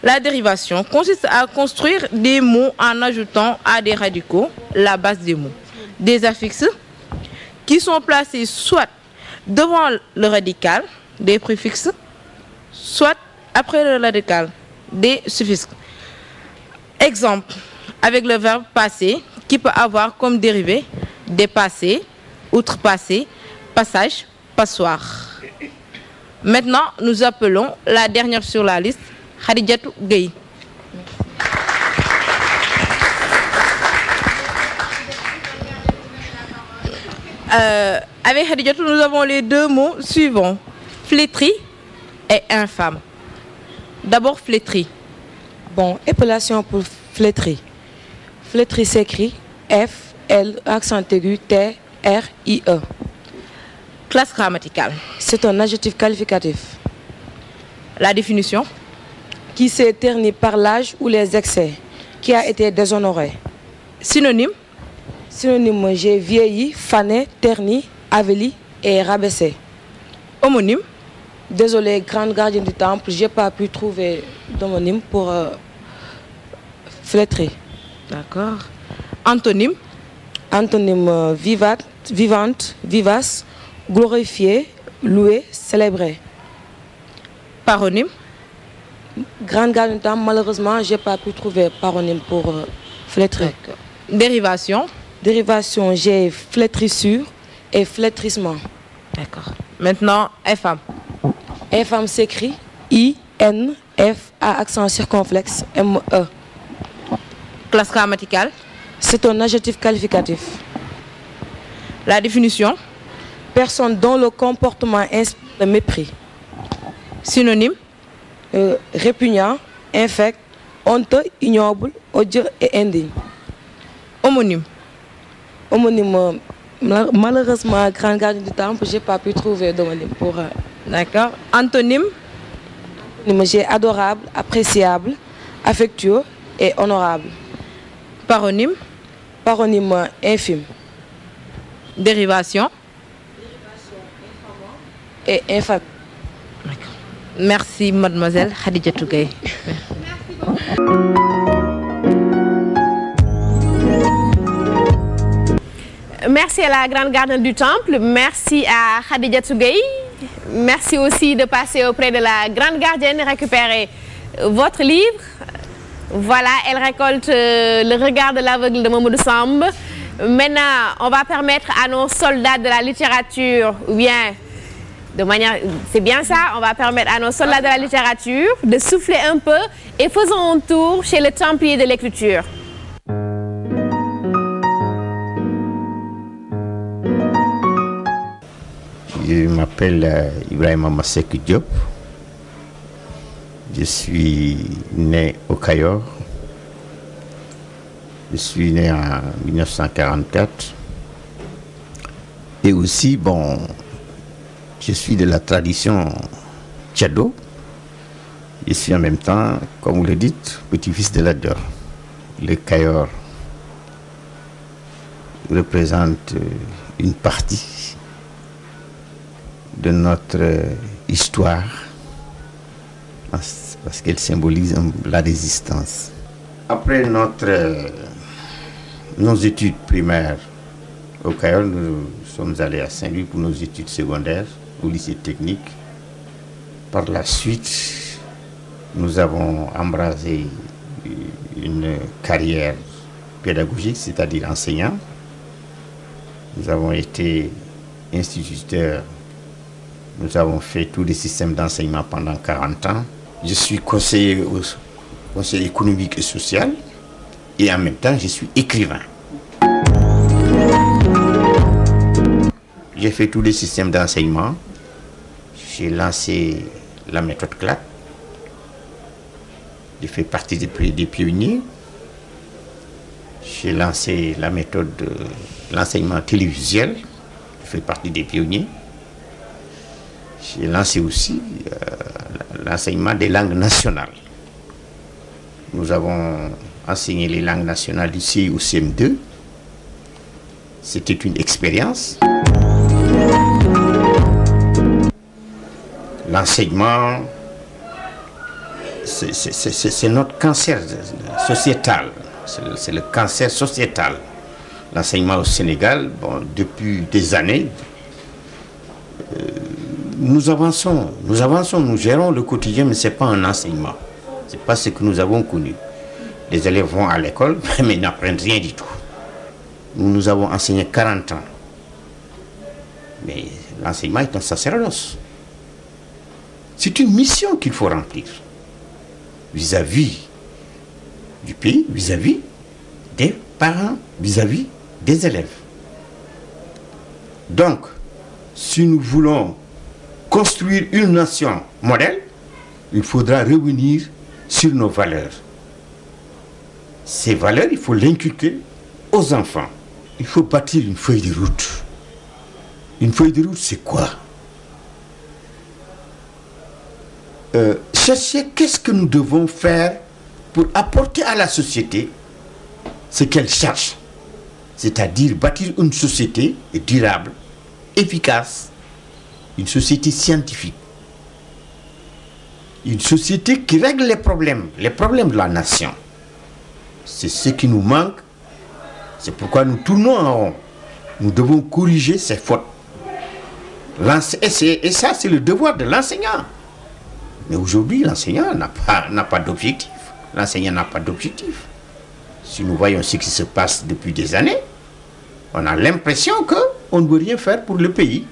La dérivation consiste à construire des mots en ajoutant à des radicaux la base des mots. Des affixes qui sont placés soit devant le radical des préfixes, soit après le radical des suffixes. Exemple, avec le verbe passer qui peut avoir comme dérivé dépasser, outrepasser, passage, passoire. Maintenant, nous appelons la dernière sur la liste, Khadijatou Gueye. Avec Khadijatou, nous avons les deux mots suivants, flétri et infâme. D'abord, flétri. Bon, épellation pour flétri. Flétri s'écrit F, L, accent aigu, T, R, I, E. Classe grammaticale. C'est un adjectif qualificatif. La définition. Qui s'est terni par l'âge ou les excès, qui a été déshonoré. Synonyme. Synonyme, j'ai vieilli, fané, terni, aveli et rabaissé. Homonyme. Désolé, grande gardienne du temple, j'ai pas pu trouver d'homonyme pour flétri. D'accord. Antonyme. Antonyme, vivante, vivace, glorifié, loué, célébré. Paronyme. Grande gardienne du temple, malheureusement, j'ai pas pu trouver paronyme pour flétri. Dérivation. Dérivation, j'ai flétrissure et flétrissement. D'accord. Maintenant, infâme. Infâme s'écrit I-N-F-A, accent circonflexe, M-E. Classe grammaticale. C'est un adjectif qualificatif. La définition. Personne dont le comportement inspire le mépris. Synonyme. Répugnant, infect, honteux, ignoble, odieux et indigne. Homonyme. Homonyme, malheureusement, grande gardienne du temple, j'ai pas pu trouver d'homonyme pour. D'accord. Antonyme. J'ai adorable, appréciable, affectueux et honorable. Paronyme. Paronyme, infime. Dérivation. Et infâme. Merci, mademoiselle Khadijatou Gueye. Merci à la grande gardienne du temple, merci à Khadijatou Gueye. Merci aussi de passer auprès de la grande gardienne et récupérer votre livre. Voilà, elle récolte le regard de l'aveugle de Mamadou Samb. Maintenant, on va permettre à nos soldats de la littérature, ou bien, de manière, c'est bien ça, on va permettre à nos soldats de la littérature de souffler un peu et faisons un tour chez le templier de l'écriture. Je m'appelle Ibrahima Masseck Diop. Je suis né au Cayor. Je suis né en 1944. Et aussi, bon, je suis de la tradition tchado. Je suis en même temps, comme vous le dites, petit-fils de l'Ador. Le Cayor représente une partie de notre histoire parce qu'elle symbolise la résistance. Après nos études primaires au Cayor, nous sommes allés à Saint-Louis pour nos études secondaires au lycée technique. Par la suite, nous avons embrasé une carrière pédagogique, c'est-à-dire enseignant. Nous avons été instituteurs. Nous avons fait tous les systèmes d'enseignement pendant 40 ans. Je suis conseiller au conseil économique et social et en même temps, je suis écrivain. J'ai fait tous les systèmes d'enseignement. J'ai lancé la méthode CLAP. J'ai fait partie des pionniers. J'ai lancé la méthode de l'enseignement télévisuel. J'ai fait partie des pionniers. J'ai lancé aussi l'enseignement des langues nationales. Nous avons enseigné les langues nationales du CI au CM2. C'était une expérience. L'enseignement c'est notre cancer sociétal. C'est le cancer sociétal. L'enseignement au Sénégal, bon, depuis des années, nous avançons, nous gérons le quotidien, mais ce n'est pas un enseignement. Ce n'est pas ce que nous avons connu. Les élèves vont à l'école, mais ils n'apprennent rien du tout. Nous avons enseigné 40 ans. Mais l'enseignement est un sacerdoce. C'est une mission qu'il faut remplir vis-à-vis du pays, vis-à-vis des parents, vis-à-vis des élèves. Donc, si nous voulons construire une nation modèle, il faudra revenir sur nos valeurs. Ces valeurs, il faut l'inculquer aux enfants. Il faut bâtir une feuille de route. Une feuille de route, c'est quoi? Chercher qu'est-ce que nous devons faire pour apporter à la société ce qu'elle cherche. C'est-à-dire bâtir une société durable, efficace, une société scientifique. Une société qui règle les problèmes de la nation. C'est ce qui nous manque. C'est pourquoi nous tournons en rond. Nous devons corriger ces fautes. Et ça, c'est le devoir de l'enseignant. Mais aujourd'hui, l'enseignant n'a pas d'objectif. L'enseignant n'a pas d'objectif. Si nous voyons ce qui se passe depuis des années, on a l'impression qu'on ne veut rien faire pour le pays.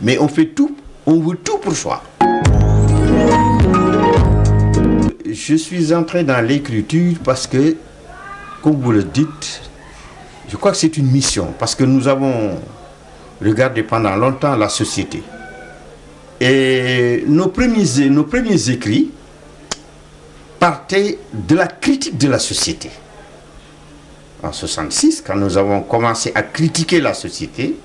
Mais on veut tout pour soi. Je suis entré dans l'écriture parce que, comme vous le dites, je crois que c'est une mission. Parce que nous avons regardé pendant longtemps la société. Et nos premiers écrits partaient de la critique de la société. En 1966, quand nous avons commencé à critiquer la société,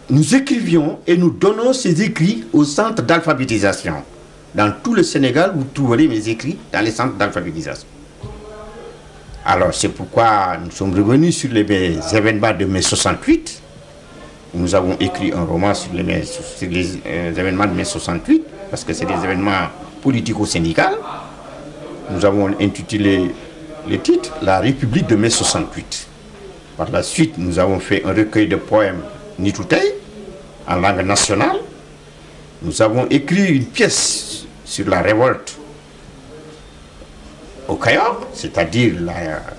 nous écrivions et nous donnons ces écrits au centre d'alphabétisation. Dans tout le Sénégal, vous trouverez mes écrits dans les centres d'alphabétisation. Alors, c'est pourquoi nous sommes revenus sur les événements de mai 68. Nous avons écrit un roman sur les événements de mai 68, parce que c'est des événements politico-syndicaux. Nous avons intitulé le titre « La République de mai 68 ». Par la suite, nous avons fait un recueil de poèmes Nitoutei, en langue nationale. Nous avons écrit une pièce sur la révolte au Kayor, c'est-à-dire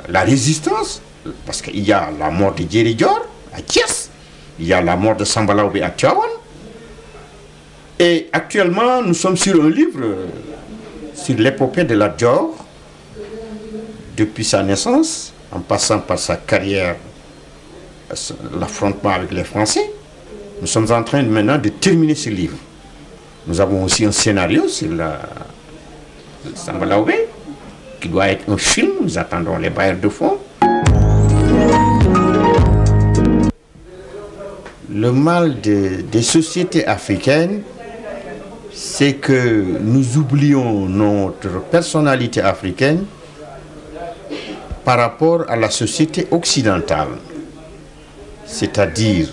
la résistance, parce qu'il y a la mort de Djeri Dior à Thiès, il y a la mort de Samba Laobé à Tivaouane. Et actuellement, nous sommes sur un livre sur l'épopée de Lat Dior, depuis sa naissance, en passant par sa carrière, l'affrontement avec les Français. Nous sommes en train maintenant de terminer ce livre. Nous avons aussi un scénario sur Samba Laobé, qui doit être un film. Nous attendons les bailleurs de fonds. Le mal des sociétés africaines, c'est que nous oublions notre personnalité africaine par rapport à la société occidentale. C'est-à-dire,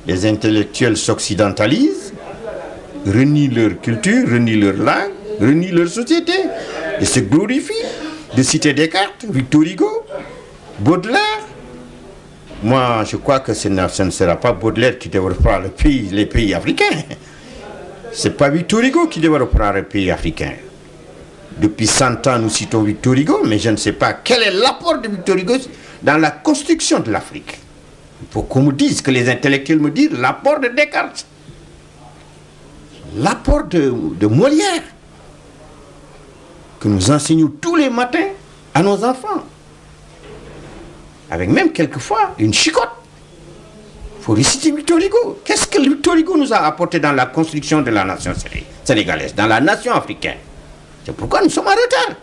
les intellectuels s'occidentalisent, renient leur culture, renient leur langue, renient leur société, et se glorifient de citer Descartes, Victor Hugo, Baudelaire. Moi, je crois que ce ne sera pas Baudelaire qui développera les pays africains. Ce n'est pas Victor Hugo qui développera les pays africains. Depuis 100 ans, nous citons Victor Hugo, mais je ne sais pas quel est l'apport de Victor Hugo dans la construction de l'Afrique. Il faut qu'on me dise, que les intellectuels me disent l'apport de Descartes, l'apport de Molière, que nous enseignons tous les matins à nos enfants, avec même quelquefois une chicotte. Il faut réciter Victor Hugo. Qu'est-ce que Victor Hugo nous a apporté dans la construction de la nation sénégalaise, dans la nation africaine? C'est pourquoi nous sommes en retard.